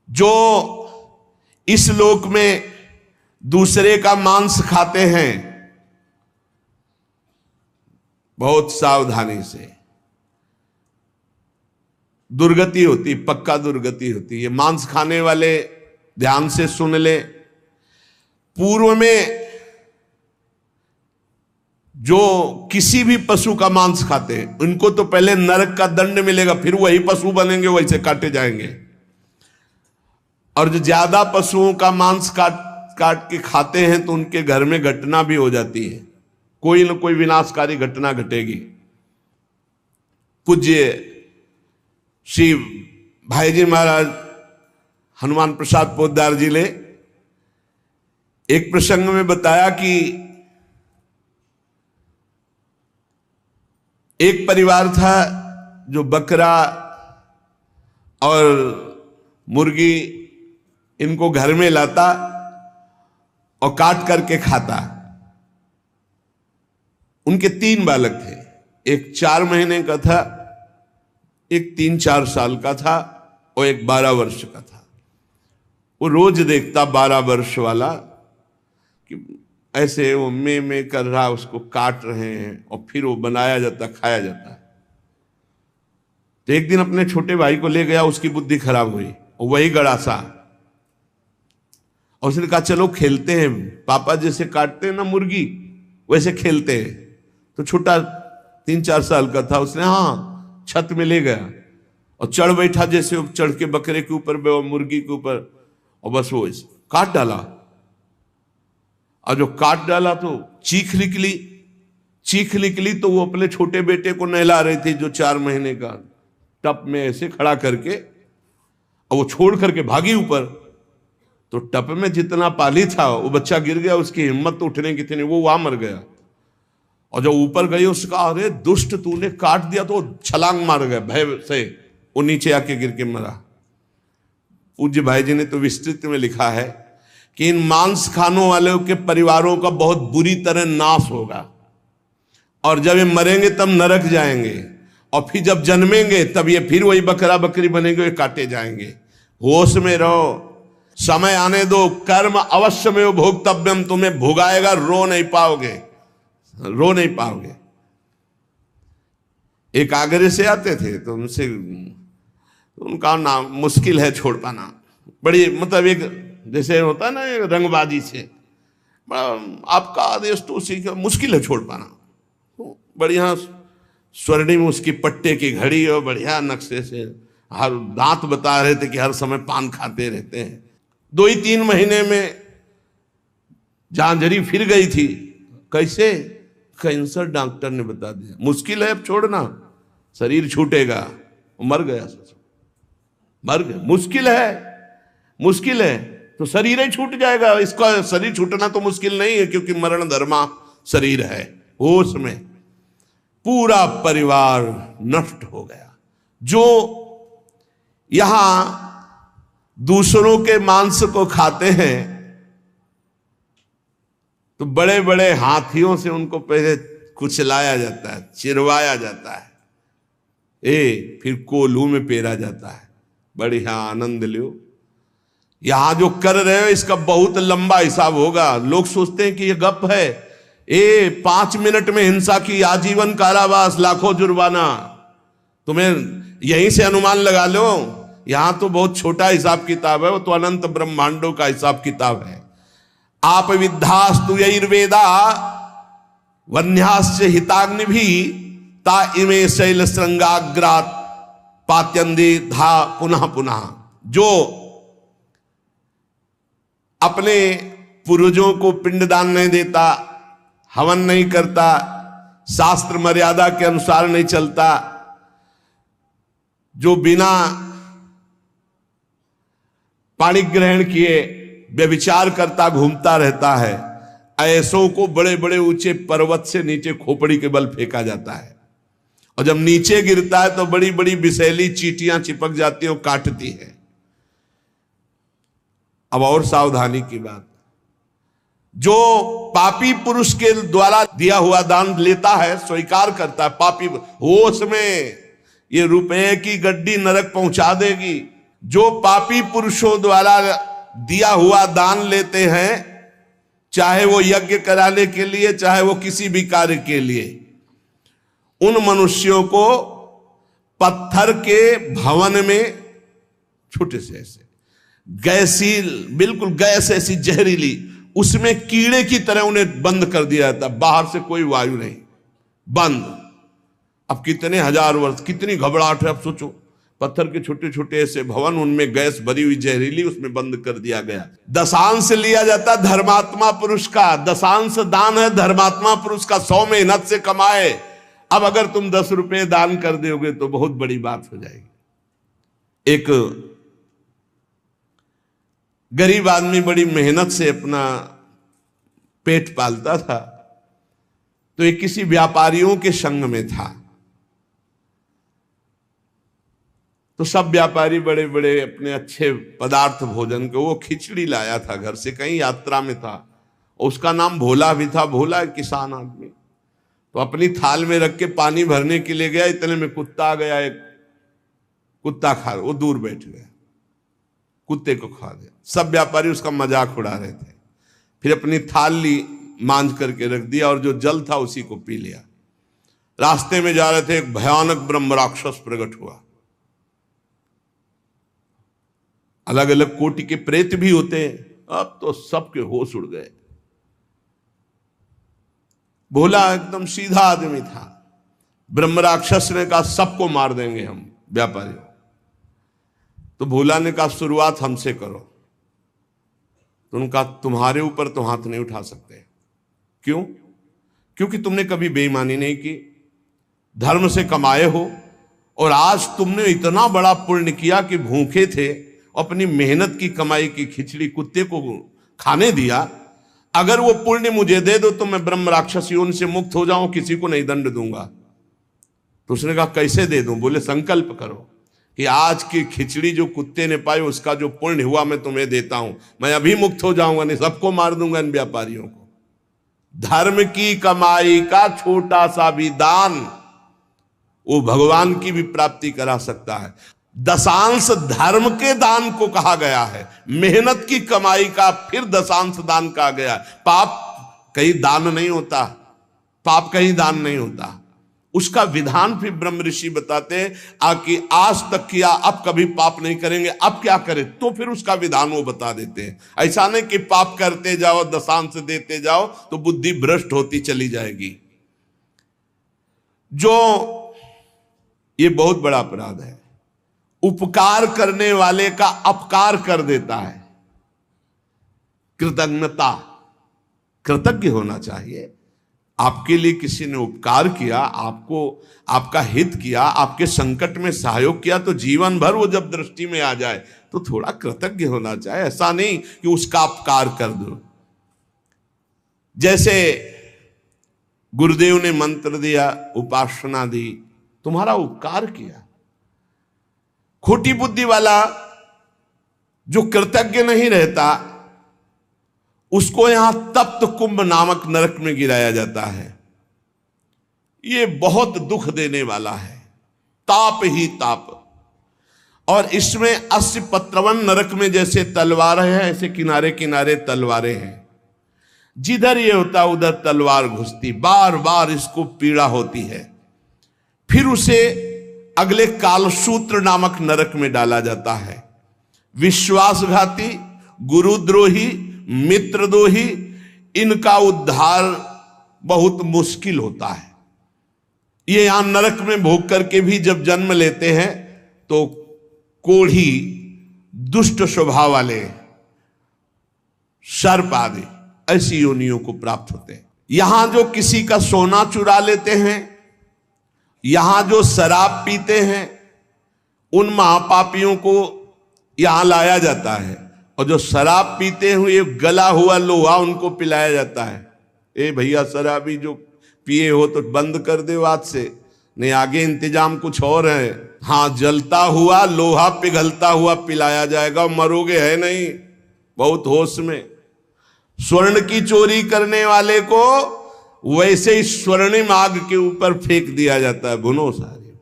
जो इस लोक में दूसरे का मांस खाते हैं, बहुत सावधानी से, दुर्गति होती, पक्का दुर्गति होती है। मांस खाने वाले ध्यान से सुन ले, पूर्व में जो किसी भी पशु का मांस खाते हैं उनको तो पहले नरक का दंड मिलेगा, फिर वही पशु बनेंगे, वैसे काटे जाएंगे। और जो ज्यादा पशुओं का मांस काट के खाते हैं तो उनके घर में घटना भी हो जाती है, कोई न कोई विनाशकारी घटना घटेगी। पूज्य श्री भाईजी महाराज हनुमान प्रसाद पोद्दार जी ने एक प्रसंग में बताया कि एक परिवार था जो बकरा और मुर्गी इनको घर में लाता और काट करके खाता। उनके 3 बालक थे, एक 4 महीने का था, एक 3-4 साल का था और एक 12 वर्ष का था। वो रोज देखता 12 वर्ष वाला कि ऐसे वो में कर रहा, उसको काट रहे हैं और फिर वो बनाया जाता, खाया जाता। तो एक दिन अपने छोटे भाई को ले गया, उसकी बुद्धि खराब हुई और वही गड़ासा, और उसने कहा चलो खेलते हैं, पापा जैसे काटते हैं ना मुर्गी वैसे खेलते हैं। तो छोटा 3-4 साल का था, उसने हाँ छत में ले गया और चढ़ बैठा, जैसे चढ़ के बकरे के ऊपर मुर्गी के ऊपर, और बस वो काट डाला। और जो काट डाला तो चीख निकली तो वो अपने छोटे बेटे को नहला रही थी जो 4 महीने का, टप में ऐसे खड़ा करके, और वो छोड़ करके भागी ऊपर। तो टप में जितना पानी था वो बच्चा गिर गया, उसकी हिम्मत तो उठने की थी नहीं, वो वहां मर गया। और जब ऊपर गई उसका, अरे दुष्ट तूने काट दिया, तो छलांग मार गया भय से, वो नीचे आके गिर के मरा। पूज्य भाई जी ने तो विस्तृत में लिखा है कि इन मांस खानों वालों के परिवारों का बहुत बुरी तरह नाश होगा, और जब ये मरेंगे तब नरक जाएंगे, और फिर जब जन्मेंगे तब ये फिर वही बकरा बकरी बनेंगे, ये काटे जाएंगे। होश में रहो, समय आने दो, कर्म अवश्य में भोक्तव्यम, तुम्हें भुगाएगा, रो नहीं पाओगे। एक आगरे से आते थे तो उनका नाम मुश्किल है छोड़ पाना, बड़ी मतलब एक जैसे होता है ना रंगबाजी से, आपका आदेश तो उसी का मुश्किल है छोड़ पाना। बढ़िया स्वर्णिम उसकी पट्टे की घड़ी और बढ़िया नक्शे से, हर दांत बता रहे थे कि हर समय पान खाते रहते हैं। 2-3 महीने में झांझरी फिर गई थी। कैसे? कैंसर डॉक्टर ने बता दिया, मुश्किल है अब छोड़ना, शरीर छूटेगा। मर गया, मर गया। मुश्किल है तो शरीर ही छूट जाएगा, इसका शरीर छूटना तो मुश्किल नहीं है, क्योंकि मरण धर्मा शरीर है। होश में पूरा परिवार नष्ट हो गया। जो यहां दूसरों के मांस को खाते हैं तो बड़े बड़े हाथियों से उनको पहले कुचलाया जाता है, चिरवाया जाता है, फिर कोल्हू में पेरा जाता है। बढ़िया आनंद लो। यहां जो कर रहे हो इसका बहुत लंबा हिसाब होगा। लोग सोचते हैं कि ये गप है, 5 मिनट में हिंसा की आजीवन कारावास, लाखों जुर्माना। तुम्हें यहीं से अनुमान लगा लो, यहां तो बहुत छोटा हिसाब किताब है, वो तो अनंत ब्रह्मांडों का हिसाब किताब है। आप विद्धास्तु यैर्वेदा वन्यास्य हिताग्नि भी ता इमे शैल श्रृंगाग्रात पात्यंदे धा पुनः पुनः। जो अपने पूर्वजों को पिंडदान नहीं देता, हवन नहीं करता, शास्त्र मर्यादा के अनुसार नहीं चलता, जो बिना पाणी ग्रहण किए व्यभिचार करता घूमता रहता है, ऐसों को बड़े बड़े ऊंचे पर्वत से नीचे खोपड़ी के बल फेंका जाता है। और जब नीचे गिरता है तो बड़ी बड़ी विषैली चींटियां चिपक जाती हैं और काटती है। अब और सावधानी की बात, जो पापी पुरुष के द्वारा दिया हुआ दान लेता है, स्वीकार करता है, पापी होश में ये रुपए की गड्डी नरक पहुंचा देगी। जो पापी पुरुषों द्वारा दिया हुआ दान लेते हैं, चाहे वो यज्ञ कराने के लिए, चाहे वो किसी भी कार्य के लिए, उन मनुष्यों को पत्थर के भवन में छोटे से ऐसे गैसील, बिल्कुल गैस ऐसी जहरीली, उसमें कीड़े की तरह उन्हें बंद कर दिया जाता, बाहर से कोई वायु नहीं, बंद। अब कितने हजार वर्ष, कितनी घबराहट है। अब सोचो, पत्थर के छोटे छोटे ऐसे भवन, उनमें गैस भरी हुई जहरीली, उसमें बंद कर दिया गया। दशांश लिया जाता धर्मात्मा पुरुष का, दशांश दान है धर्मात्मा पुरुष का, 100 मेहनत से कमाए। अब अगर तुम 10 रुपए दान कर दोगे तो बहुत बड़ी बात हो जाएगी। एक गरीब आदमी बड़ी मेहनत से अपना पेट पालता था, तो एक किसी व्यापारियों के संग में था। तो सब व्यापारी बड़े बड़े अपने अच्छे पदार्थ भोजन के, वो खिचड़ी लाया था घर से, कहीं यात्रा में था, उसका नाम भोला भी था। भोला एक किसान आदमी, तो अपनी थाल में रख के पानी भरने के लिए गया, इतने में कुत्ता आ गया। एक कुत्ता खा, वो दूर बैठ गया, कुत्ते को खा गया। सब व्यापारी उसका मजाक उड़ा रहे थे। फिर अपनी थाल ली, मांझ करके रख दिया, और जो जल था उसी को पी लिया। रास्ते में जा रहे थे, एक भयानक ब्रह्म राक्षस प्रकट हुआ। अलग अलग कोटि के प्रेत भी होते हैं, अब तो सबके होश उड़ गए। भोला एकदम सीधा आदमी था। ब्रह्म राक्षस ने कहा सबको मार देंगे हम व्यापारी। तो भोला ने कहा शुरुआत हमसे करो। तो उनका तुम्हारे ऊपर तो हाथ नहीं उठा सकते। क्यों? क्योंकि तुमने कभी बेईमानी नहीं की, धर्म से कमाए हो, और आज तुमने इतना बड़ा पुण्य किया कि भूखे थे, अपनी मेहनत की कमाई की खिचड़ी कुत्ते को खाने दिया। अगर वो पुण्य मुझे दे दो तो मैं ब्रह्म राक्षस योनि से मुक्त हो जाऊं, किसी को नहीं दंड दूंगा। तो उसने कहा कैसे दे दूं? बोले संकल्प करो कि आज की खिचड़ी जो कुत्ते ने पाई, उसका जो पुण्य हुआ मैं तुम्हें देता हूं, मैं अभी मुक्त हो जाऊंगा, नहीं सबको मार दूंगा इन व्यापारियों को। धर्म की कमाई का छोटा सा भी दान वो भगवान की भी प्राप्ति करा सकता है। दशांश धर्म के दान को कहा गया है, मेहनत की कमाई का फिर दशांश दान कहा गया है। पाप कहीं दान नहीं होता, पाप कहीं दान नहीं होता, उसका विधान फिर ब्रह्म ऋषि बताते हैं कि आज तक किया, अब कभी पाप नहीं करेंगे, अब क्या करें, तो फिर उसका विधान वो बता देते हैं। ऐसा नहीं कि पाप करते जाओ, दशांश देते जाओ तो बुद्धि भ्रष्ट होती चली जाएगी। जो ये बहुत बड़ा अपराध है, उपकार करने वाले का अपकार कर देता है। कृतज्ञता, कृतज्ञ होना चाहिए। आपके लिए किसी ने उपकार किया, आपको आपका हित किया, आपके संकट में सहयोग किया, तो जीवन भर वो जब दृष्टि में आ जाए तो थोड़ा कृतज्ञ होना चाहिए। ऐसा नहीं कि उसका अपकार कर दो। जैसे गुरुदेव ने मंत्र दिया, उपासना दी, तुम्हारा उपकार किया। खोटी बुद्धि वाला जो कृतज्ञ नहीं रहता, उसको यहां तप्त कुंभ नामक नरक में गिराया जाता है। ये बहुत दुख देने वाला है, ताप ही ताप। और इसमें 80 पत्रवन नरक में जैसे तलवारें हैं, ऐसे किनारे किनारे तलवारें हैं। जिधर ये होता उधर तलवार घुसती, बार बार इसको पीड़ा होती है। फिर उसे अगले कालसूत्र नामक नरक में डाला जाता है। विश्वासघाती, गुरुद्रोही, मित्रद्रोही, इनका उद्धार बहुत मुश्किल होता है। ये यहां नरक में भोग करके भी जब जन्म लेते हैं तो कोढ़ी, दुष्ट स्वभाव वाले, सर्प आदि ऐसी योनियों को प्राप्त होते हैं। यहां जो किसी का सोना चुरा लेते हैं, यहां जो शराब पीते हैं, उन महापापियों को यहां लाया जाता है। और जो शराब पीते हुए गला हुआ लोहा उनको पिलाया जाता है। ए भैया शराबी जो पिए हो तो बंद कर दे आज से, नहीं आगे इंतजाम कुछ और है। हाँ, जलता हुआ लोहा पिघलता हुआ पिलाया जाएगा, मरोगे है नहीं, बहुत होश में। स्वर्ण की चोरी करने वाले को वैसे ही स्वर्णिम आग के ऊपर फेंक दिया जाता है, भुनो सारी।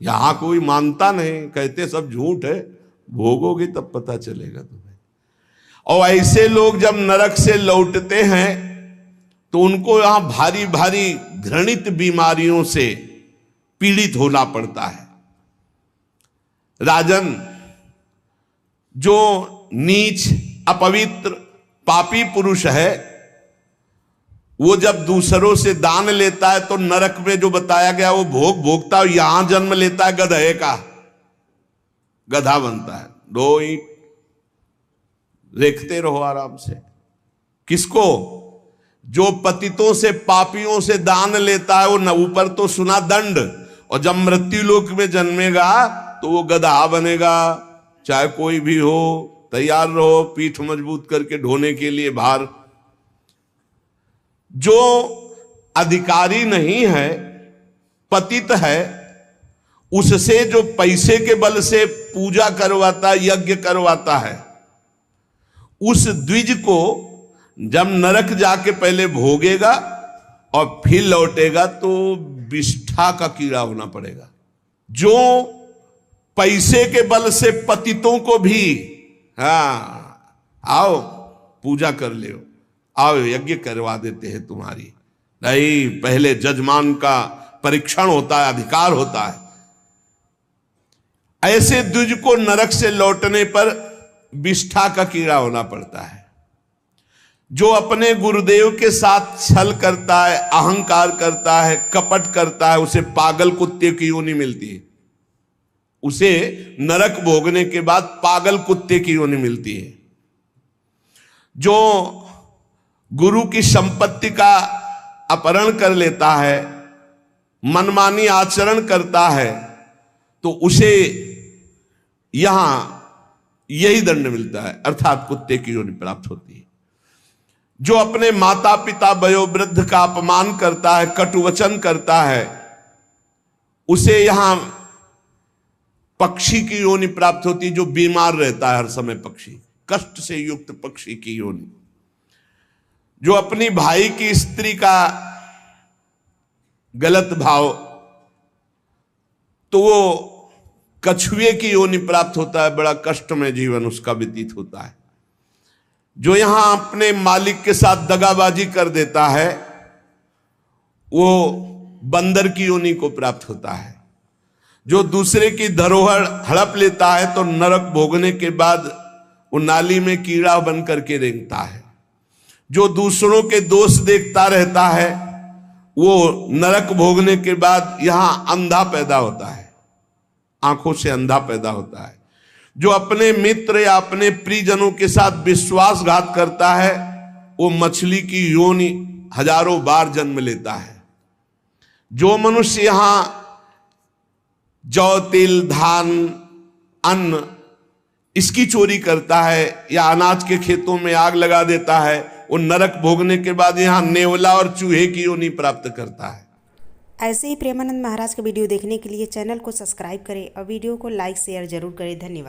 यहां कोई मानता नहीं, कहते सब झूठ है, भोगोगे तब पता चलेगा तुम्हें। और ऐसे लोग जब नरक से लौटते हैं तो उनको यहां भारी भारी घृणित बीमारियों से पीड़ित होना पड़ता है। राजन, जो नीच, अपवित्र, पापी पुरुष है, वो जब दूसरों से दान लेता है तो नरक में जो बताया गया वो भोग भोगता है, यहां जन्म लेता है गधे का, गधा बनता है। 2 ईंट देखते रहो आराम से। किसको? जो पतितों से, पापियों से दान लेता है, वो न ऊपर तो सुना दंड, और जब मृत्यु लोक में जन्मेगा तो वो गधा बनेगा। चाहे कोई भी हो, तैयार रहो पीठ मजबूत करके ढोने के लिए भार। जो अधिकारी नहीं है, पतित है, उससे जो पैसे के बल से पूजा करवाता, यज्ञ करवाता है, उस द्विज को जब नरक जाके पहले भोगेगा और फिर लौटेगा तो विष्ठा का कीड़ा होना पड़ेगा। जो पैसे के बल से पतितों को भी, आओ पूजा कर ले, आओ यज्ञ करवा देते हैं तुम्हारी, नहीं, पहले जजमान का परीक्षण होता है, अधिकार होता है। ऐसे द्विज को नरक से लौटने पर विष्ठा का कीड़ा होना पड़ता है। जो अपने गुरुदेव के साथ छल करता है, अहंकार करता है, कपट करता है, उसे पागल कुत्ते की योनि मिलती है। उसे नरक भोगने के बाद पागल कुत्ते की योनि मिलती है। जो गुरु की संपत्ति का अपहरण कर लेता है, मनमानी आचरण करता है, तो उसे यहां यही दंड मिलता है, अर्थात कुत्ते की योनि प्राप्त होती है। जो अपने माता पिता वयोवृद्ध का अपमान करता है, कटुवचन करता है, उसे यहां पक्षी की योनि प्राप्त होती है, जो बीमार रहता है हर समय, पक्षी, कष्ट से युक्त पक्षी की योनि। जो अपनी भाई की स्त्री का गलत भाव, तो वो कछुए की योनि प्राप्त होता है, बड़ा कष्ट में जीवन उसका व्यतीत होता है। जो यहां अपने मालिक के साथ दगाबाजी कर देता है, वो बंदर की योनि को प्राप्त होता है। जो दूसरे की धरोहर हड़प लेता है तो नरक भोगने के बाद वो नाली में कीड़ा बन करके रेंगता है। जो दूसरों के दोष देखता रहता है, वो नरक भोगने के बाद यहां अंधा पैदा होता है, आंखों से अंधा पैदा होता है। जो अपने मित्र या अपने प्रियजनों के साथ विश्वासघात करता है, वो मछली की योनि हजारों बार जन्म लेता है। जो मनुष्य यहां जौ, तिल, धान, अन्न इसकी चोरी करता है या अनाज के खेतों में आग लगा देता है, वो नरक भोगने के बाद यहाँ नेवला और चूहे की योनि प्राप्त करता है। ऐसे ही प्रेमानंद महाराज का वीडियो देखने के लिए चैनल को सब्सक्राइब करें और वीडियो को लाइक शेयर जरूर करें। धन्यवाद।